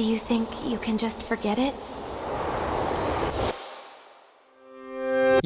Do you think you can just forget it?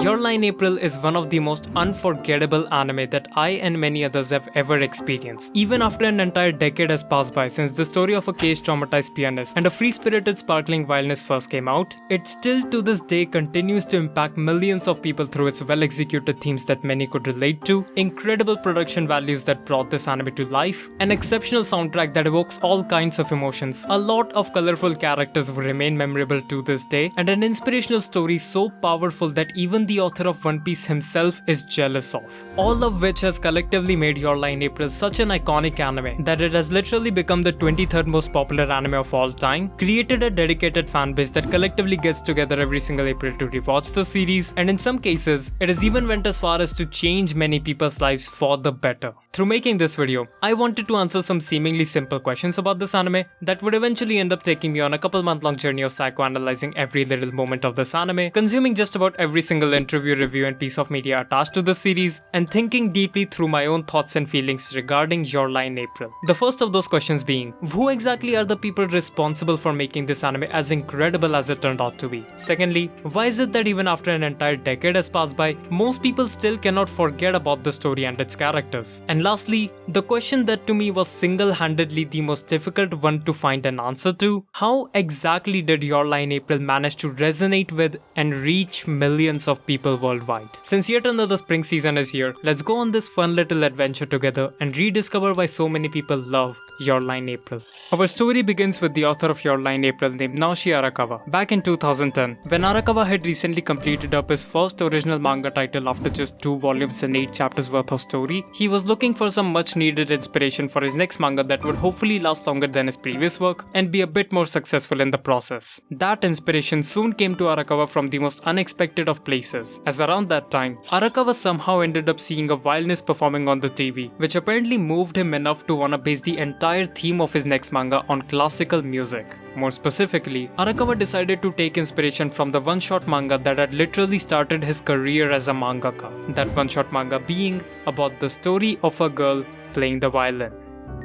Your Lie in April is one of the most unforgettable anime that I and many others have ever experienced. Even after an entire decade has passed by since the story of a cage-traumatized pianist and a free-spirited sparkling violinist first came out, it still to this day continues to impact millions of people through its well-executed themes that many could relate to, incredible production values that brought this anime to life, an exceptional soundtrack that evokes all kinds of emotions, a lot of colorful characters who remain memorable to this day, and an inspirational story so powerful that even the author of One Piece himself is jealous of. All of which has collectively made Your Lie in April such an iconic anime that it has literally become the 23rd most popular anime of all time, created a dedicated fanbase that collectively gets together every single April to rewatch the series, and in some cases, it has even went as far as to change many people's lives for the better. Through making this video, I wanted to answer some seemingly simple questions about this anime that would eventually end up taking me on a couple-month-long journey of psychoanalyzing every little moment of this anime, consuming just about every single interview, review and piece of media attached to the series, and thinking deeply through my own thoughts and feelings regarding Your Lie in April. The first of those questions being, who exactly are the people responsible for making this anime as incredible as it turned out to be? Secondly, why is it that even after an entire decade has passed by, most people still cannot forget about the story and its characters? And lastly, the question that to me was single-handedly the most difficult one to find an answer to, how exactly did Your Lie in April manage to resonate with and reach millions of people worldwide? Since yet another spring season is here, let's go on this fun little adventure together and rediscover why so many people love Your Lie in April. Our story begins with the author of Your Lie in April named Naoshi Arakawa. Back in 2010, when Arakawa had recently completed up his first original manga title after just 2 volumes and 8 chapters worth of story, he was looking for some much needed inspiration for his next manga that would hopefully last longer than his previous work and be a bit more successful in the process. That inspiration soon came to Arakawa from the most unexpected of places, as around that time, Arakawa somehow ended up seeing a violinist performing on the TV, which apparently moved him enough to wanna base the entire theme of his next manga on classical music. More specifically, Arakawa decided to take inspiration from the one-shot manga that had literally started his career as a mangaka. That one-shot manga being about the story of a girl playing the violin.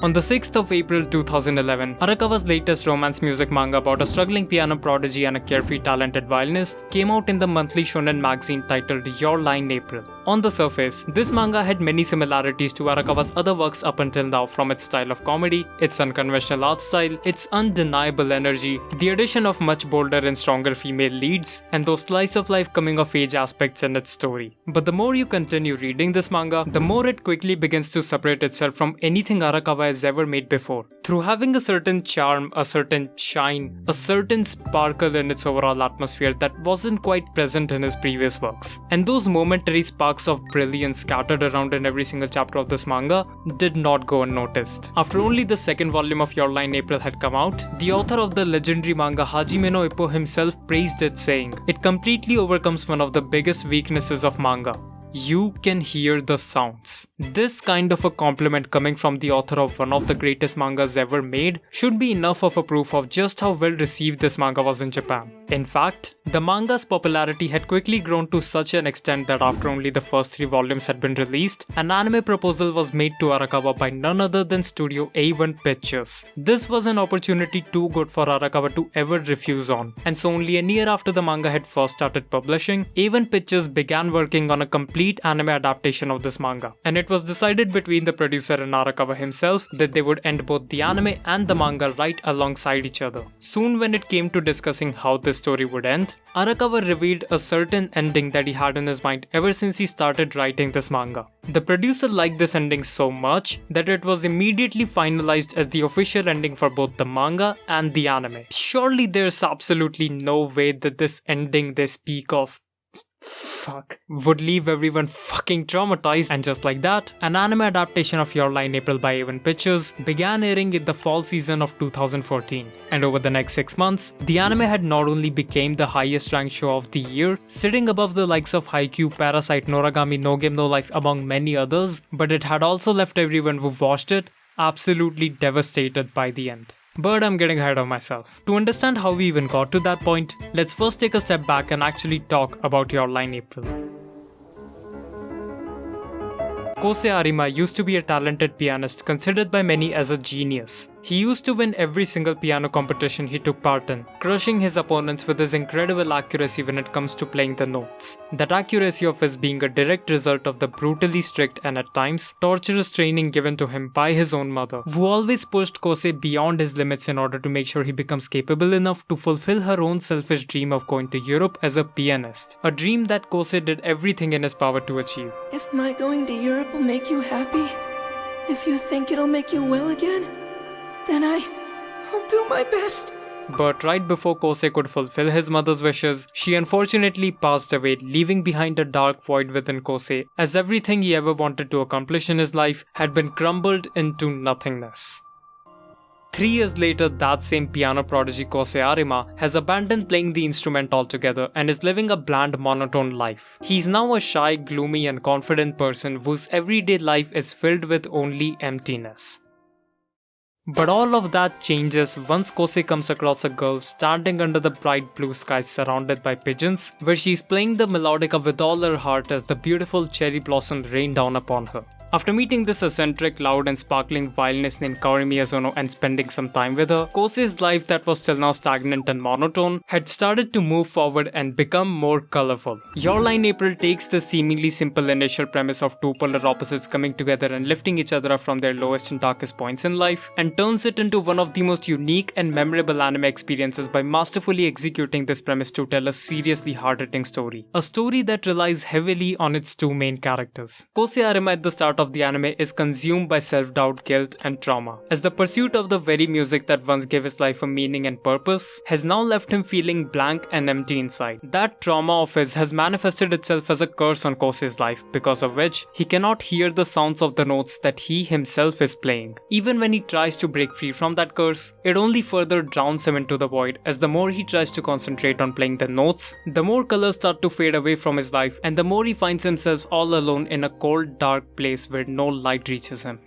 On the 6th of April 2011, Arakawa's latest romance music manga about a struggling piano prodigy and a carefree talented violinist came out in the monthly shonen magazine titled Your Lie in April. On the surface, this manga had many similarities to Arakawa's other works up until now, from its style of comedy, its unconventional art style, its undeniable energy, the addition of much bolder and stronger female leads, and those slice-of-life coming-of-age aspects in its story. But the more you continue reading this manga, the more it quickly begins to separate itself from anything Arakawa has ever made before. Through having a certain charm, a certain shine, a certain sparkle in its overall atmosphere that wasn't quite present in his previous works. And those momentary sparks of brilliance scattered around in every single chapter of this manga did not go unnoticed. After only the second volume of Your Lie in April had come out, the author of the legendary manga Hajime no Ippo himself praised it, saying, "It completely overcomes one of the biggest weaknesses of manga. You can hear the sounds." This kind of a compliment coming from the author of one of the greatest mangas ever made should be enough of a proof of just how well received this manga was in Japan. In fact, the manga's popularity had quickly grown to such an extent that after only the first 3 volumes had been released, an anime proposal was made to Arakawa by none other than Studio A1 Pictures. This was an opportunity too good for Arakawa to ever refuse on, and so only a year after the manga had first started publishing, A1 Pictures began working on a complete anime adaptation of this manga, and it was decided between the producer and Arakawa himself that they would end both the anime and the manga right alongside each other. Soon when it came to discussing how this story would end, Arakawa revealed a certain ending that he had in his mind ever since he started writing this manga. The producer liked this ending so much that it was immediately finalized as the official ending for both the manga and the anime. Surely there's absolutely no way that this ending they speak of would leave everyone fucking traumatized, and just like that, an anime adaptation of Your Lie in April by A1 Pictures began airing in the fall season of 2014. And over the next 6 months, the anime had not only became the highest ranked show of the year, sitting above the likes of Haikyuu, Parasite, Noragami, No Game No Life among many others, but it had also left everyone who watched it absolutely devastated by the end. But I'm getting ahead of myself. To understand how we even got to that point, let's first take a step back and actually talk about Your Lie in April. Kousei Arima used to be a talented pianist considered by many as a genius. He used to win every single piano competition he took part in, crushing his opponents with his incredible accuracy when it comes to playing the notes. That accuracy of his being a direct result of the brutally strict and at times torturous training given to him by his own mother, who always pushed Kousei beyond his limits in order to make sure he becomes capable enough to fulfill her own selfish dream of going to Europe as a pianist, a dream that Kousei did everything in his power to achieve. If my going to Europe will make you happy, if you think it'll make you well again, then I'll do my best. But right before Kousei could fulfill his mother's wishes, she unfortunately passed away, leaving behind a dark void within Kousei, as everything he ever wanted to accomplish in his life had been crumbled into nothingness. 3 years later, that same piano prodigy Kousei Arima has abandoned playing the instrument altogether and is living a bland, monotone life. He's now a shy, gloomy and confident person whose everyday life is filled with only emptiness. But all of that changes once Kousei comes across a girl standing under the bright blue skies surrounded by pigeons, where she's playing the melodica with all her heart as the beautiful cherry blossoms rain down upon her. After meeting this eccentric, loud and sparkling violinist named Kaori Miyazono and spending some time with her, Kousei's life that was till now stagnant and monotone had started to move forward and become more colorful. Your Lie in April takes the seemingly simple initial premise of two polar opposites coming together and lifting each other up from their lowest and darkest points in life and turns it into one of the most unique and memorable anime experiences by masterfully executing this premise to tell a seriously hard-hitting story. A story that relies heavily on its two main characters. Kousei Arima at the start of the anime is consumed by self-doubt, guilt and trauma, as the pursuit of the very music that once gave his life a meaning and purpose has now left him feeling blank and empty inside. That trauma of his has manifested itself as a curse on Kousei's life, because of which he cannot hear the sounds of the notes that he himself is playing. Even when he tries to break free from that curse, it only further drowns him into the void, as the more he tries to concentrate on playing the notes, the more colors start to fade away from his life and the more he finds himself all alone in a cold, dark place where no light reaches him.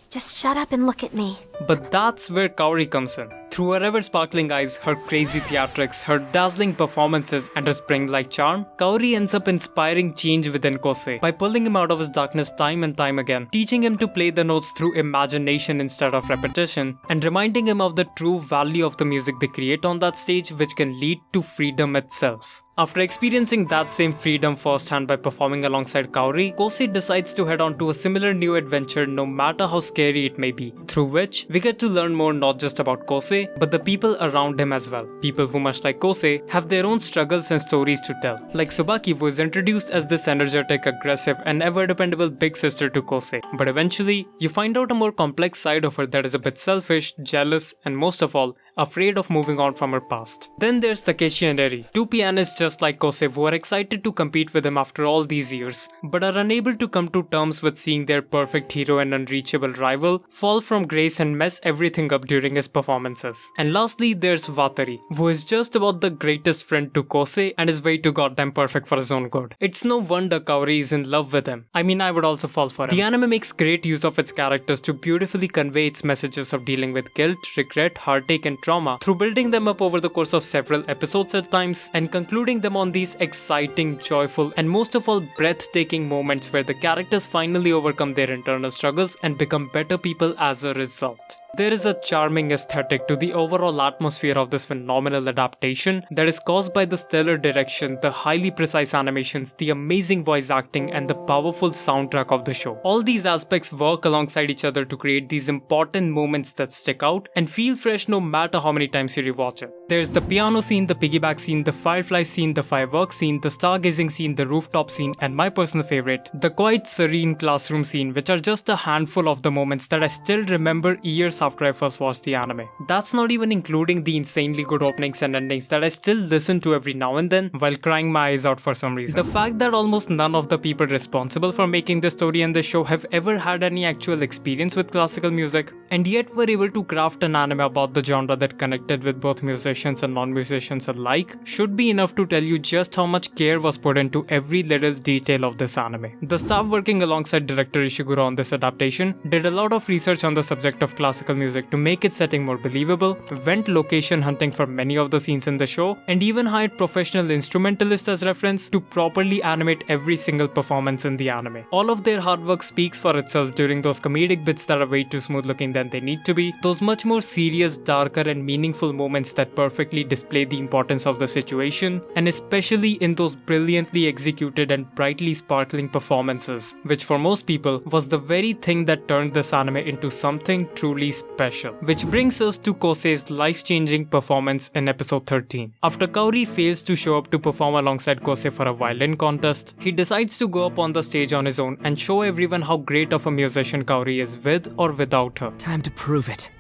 Just shut up and look at me. But that's where Kaori comes in. Through her ever-sparkling eyes, her crazy theatrics, her dazzling performances and her spring-like charm, Kaori ends up inspiring change within Kousei by pulling him out of his darkness time and time again, teaching him to play the notes through imagination instead of repetition, and reminding him of the true value of the music they create on that stage, which can lead to freedom itself. After experiencing that same freedom firsthand by performing alongside Kaori, Kousei decides to head on to a similar new adventure no matter how scary it may be, through which we get to learn more not just about Kousei, but the people around him as well. People who, much like Kousei, have their own struggles and stories to tell. Like Tsubaki, who is introduced as this energetic, aggressive and ever-dependable big sister to Kousei. But eventually, you find out a more complex side of her that is a bit selfish, jealous and most of all, afraid of moving on from her past. Then there's Takeshi and Eri, two pianists just like Kousei who are excited to compete with him after all these years, but are unable to come to terms with seeing their perfect hero and unreachable rival fall from grace and mess everything up during his performances. And lastly, there's Watari, who is just about the greatest friend to Kousei and is way too goddamn perfect for his own good. It's no wonder Kaori is in love with him. I mean, I would also fall for him. The anime makes great use of its characters to beautifully convey its messages of dealing with guilt, regret, heartache and trauma through building them up over the course of several episodes at times and concluding them on these exciting, joyful and most of all breathtaking moments where the characters finally overcome their internal struggles and become better people as a result. There is a charming aesthetic to the overall atmosphere of this phenomenal adaptation that is caused by the stellar direction, the highly precise animations, the amazing voice acting and the powerful soundtrack of the show. All these aspects work alongside each other to create these important moments that stick out and feel fresh no matter how many times you rewatch it. There's the piano scene, the piggyback scene, the firefly scene, the fireworks scene, the stargazing scene, the rooftop scene and my personal favorite, the quiet serene classroom scene, which are just a handful of the moments that I still remember years after I first watched the anime. That's not even including the insanely good openings and endings that I still listen to every now and then while crying my eyes out for some reason. The fact that almost none of the people responsible for making this story and this show have ever had any actual experience with classical music and yet were able to craft an anime about the genre that connected with both musicians musicians and non-musicians alike, should be enough to tell you just how much care was put into every little detail of this anime. The staff working alongside director Ishiguro on this adaptation did a lot of research on the subject of classical music to make its setting more believable, went location hunting for many of the scenes in the show, and even hired professional instrumentalists as reference to properly animate every single performance in the anime. All of their hard work speaks for itself during those comedic bits that are way too smooth looking than they need to be, those much more serious, darker and meaningful moments that perfectly display the importance of the situation, and especially in those brilliantly executed and brightly sparkling performances, which for most people was the very thing that turned this anime into something truly special. Which brings us to Kousei's life-changing performance in episode 13. After Kaori fails to show up to perform alongside Kousei for a violin contest, he decides to go up on the stage on his own and show everyone how great of a musician Kaori is with or without her. Time to prove it.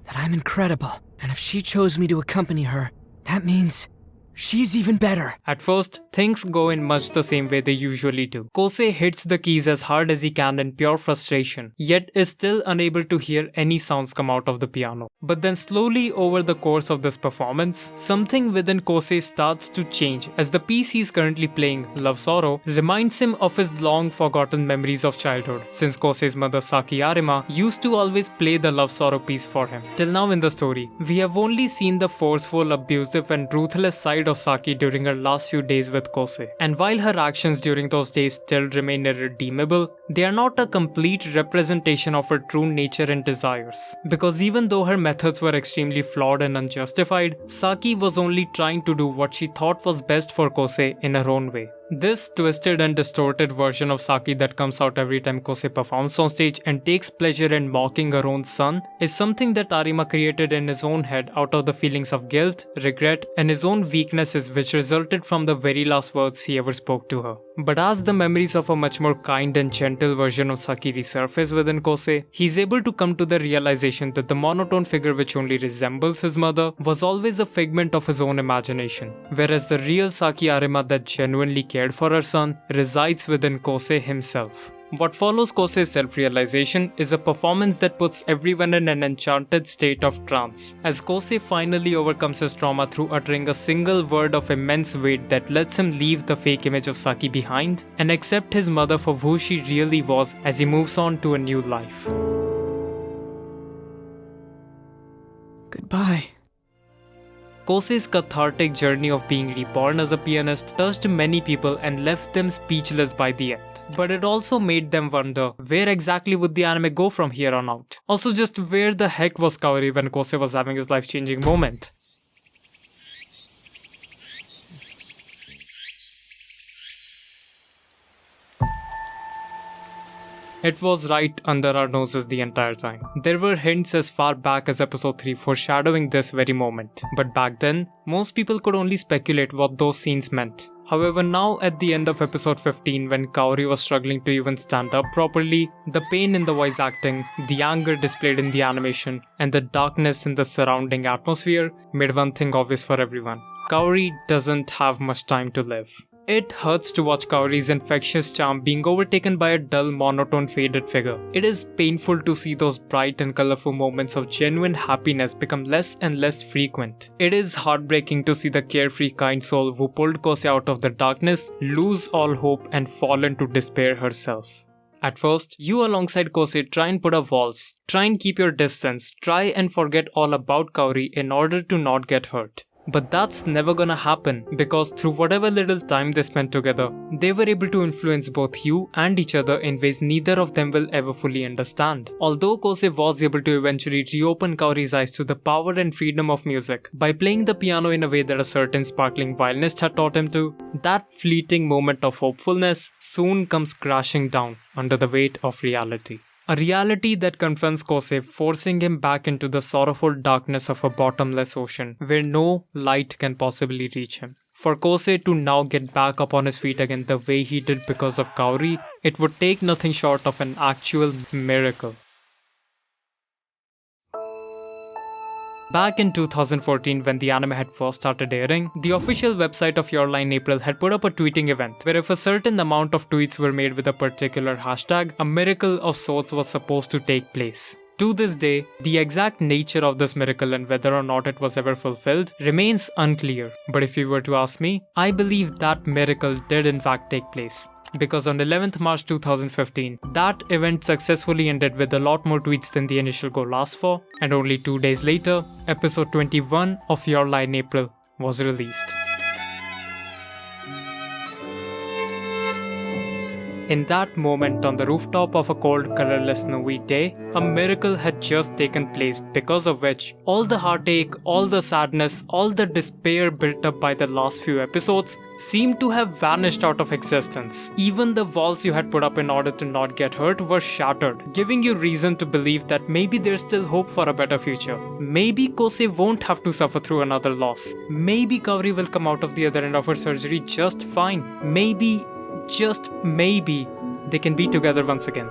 That I'm incredible. And if she chose me to accompany her, that means she's even better. At first, things go in much the same way they usually do. Kousei hits the keys as hard as he can in pure frustration, yet is still unable to hear any sounds come out of the piano. But then slowly over the course of this performance, something within Kousei starts to change as the piece he's currently playing, Love Sorrow, reminds him of his long forgotten memories of childhood, since Kousei's mother Saki Arima used to always play the Love Sorrow piece for him. Till now in the story, we have only seen the forceful, abusive and ruthless side of Saki during her last few days with Kousei. And while her actions during those days still remain irredeemable, they are not a complete representation of her true nature and desires. Because even though her methods were extremely flawed and unjustified, Saki was only trying to do what she thought was best for Kousei in her own way. This twisted and distorted version of Saki that comes out every time Kousei performs on stage and takes pleasure in mocking her own son is something that Arima created in his own head out of the feelings of guilt, regret, and his own weaknesses which resulted from the very last words he ever spoke to her. But as the memories of a much more kind and gentle version of Saki resurface within Kousei, he's able to come to the realization that the monotone figure which only resembles his mother was always a figment of his own imagination, whereas the real Saki Arima that genuinely cared for her son resides within Kousei himself. What follows Kousei's self-realization is a performance that puts everyone in an enchanted state of trance, as Kousei finally overcomes his trauma through uttering a single word of immense weight that lets him leave the fake image of Saki behind and accept his mother for who she really was as he moves on to a new life. Goodbye. Kousei's cathartic journey of being reborn as a pianist touched many people and left them speechless by the end. But it also made them wonder, where exactly would the anime go from here on out? Also, just where the heck was Kaori when Kousei was having his life-changing moment? It was right under our noses the entire time. There were hints as far back as episode 3 foreshadowing this very moment. But back then, most people could only speculate what those scenes meant. However, now at the end of episode 15 when Kaori was struggling to even stand up properly, the pain in the voice acting, the anger displayed in the animation, and the darkness in the surrounding atmosphere made one thing obvious for everyone. Kaori doesn't have much time to live. It hurts to watch Kaori's infectious charm being overtaken by a dull, monotone, faded figure. It is painful to see those bright and colorful moments of genuine happiness become less and less frequent. It is heartbreaking to see the carefree, kind soul who pulled Kousei out of the darkness lose all hope and fall into despair herself. At first, you alongside Kousei try and put a waltz, try and keep your distance, try and forget all about Kaori in order to not get hurt. But that's never gonna happen because through whatever little time they spent together, they were able to influence both you and each other in ways neither of them will ever fully understand. Although Kousei was able to eventually reopen Kaori's eyes to the power and freedom of music by playing the piano in a way that a certain sparkling violinist had taught him to, that fleeting moment of hopefulness soon comes crashing down under the weight of reality. A reality that confronts Kousei, forcing him back into the sorrowful darkness of a bottomless ocean, where no light can possibly reach him. For Kousei to now get back up on his feet again the way he did because of Kaori, it would take nothing short of an actual miracle. Back in 2014, when the anime had first started airing, the official website of Your Line April had put up a tweeting event where if a certain amount of tweets were made with a particular hashtag, a miracle of sorts was supposed to take place. To this day, the exact nature of this miracle and whether or not it was ever fulfilled remains unclear. But if you were to ask me, I believe that miracle did in fact take place. Because on 11th March 2015, that event successfully ended with a lot more tweets than the initial goal asked for, and only 2 days later, episode 21 of Your Lie in April was released. In that moment on the rooftop of a cold, colorless, snowy day, a miracle had just taken place, because of which all the heartache, all the sadness, all the despair built up by the last few episodes seemed to have vanished out of existence. Even the walls you had put up in order to not get hurt were shattered, giving you reason to believe that maybe there's still hope for a better future. Maybe Kousei won't have to suffer through another loss. Maybe Kaori will come out of the other end of her surgery just fine. Maybe, just maybe, they can be together once again.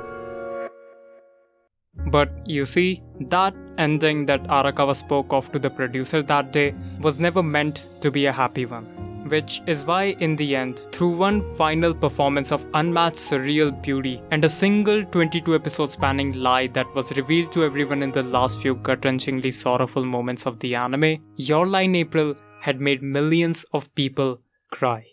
But you see, that ending that Arakawa spoke of to the producer that day was never meant to be a happy one. Which is why in the end, through one final performance of unmatched surreal beauty and a single 22 episode spanning lie that was revealed to everyone in the last few gut-wrenchingly sorrowful moments of the anime, Your Lie in April had made millions of people cry.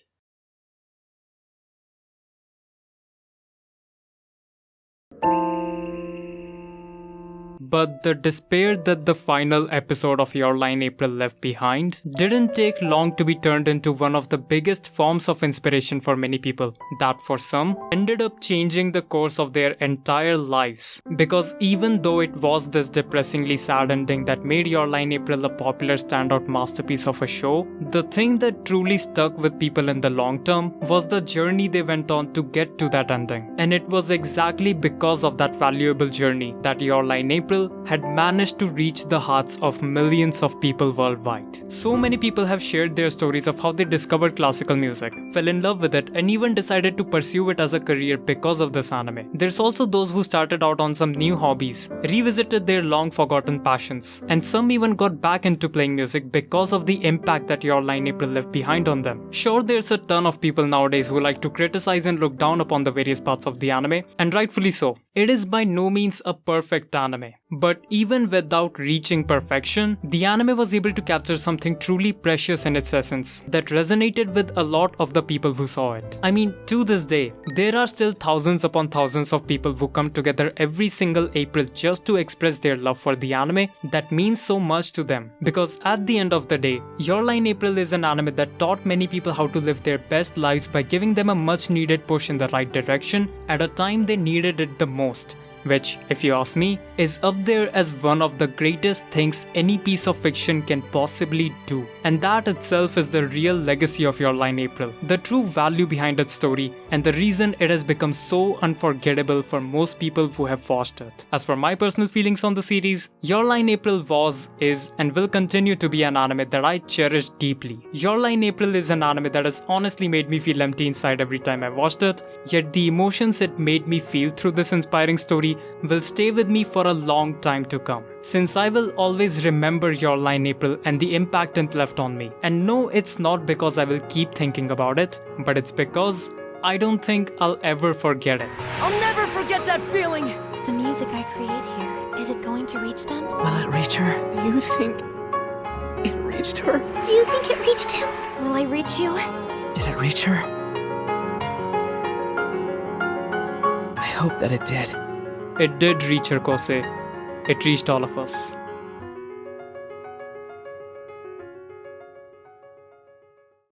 But the despair that the final episode of Your Lie in April left behind didn't take long to be turned into one of the biggest forms of inspiration for many people, that for some ended up changing the course of their entire lives. Because even though it was this depressingly sad ending that made Your Lie in April a popular standout masterpiece of a show, the thing that truly stuck with people in the long term was the journey they went on to get to that ending. And it was exactly because of that valuable journey that Your Lie in April had managed to reach the hearts of millions of people worldwide. So many people have shared their stories of how they discovered classical music, fell in love with it, and even decided to pursue it as a career because of this anime. There's also those who started out on some new hobbies, revisited their long forgotten passions, and some even got back into playing music because of the impact that Your Lie in April left behind on them. Sure, there's a ton of people nowadays who like to criticize and look down upon the various parts of the anime, and rightfully so. It is by no means a perfect anime. But even without reaching perfection, the anime was able to capture something truly precious in its essence that resonated with a lot of the people who saw it. I mean, to this day, there are still thousands upon thousands of people who come together every single April just to express their love for the anime that means so much to them. Because at the end of the day, Your Lie in April is an anime that taught many people how to live their best lives by giving them a much needed push in the right direction at a time they needed it the most. Which, if you ask me, is up there as one of the greatest things any piece of fiction can possibly do. And that itself is the real legacy of Your Lie in April, the true value behind its story, and the reason it has become so unforgettable for most people who have watched it. As for my personal feelings on the series, Your Lie in April was, is, and will continue to be an anime that I cherish deeply. Your Lie in April is an anime that has honestly made me feel empty inside every time I watched it, yet the emotions it made me feel through this inspiring story will stay with me for a long time to come, since I will always remember Your Lie in April and the impact it left on me. And no, it's not because I will keep thinking about it, but it's because I don't think I'll ever forget it. I'll never forget that feeling! The music I create here, is it going to reach them? Will it reach her? Do you think it reached her? Do you think it reached him? Will I reach you? Did it reach her? I hope that it did. It did reach her, Kousei. It reached all of us.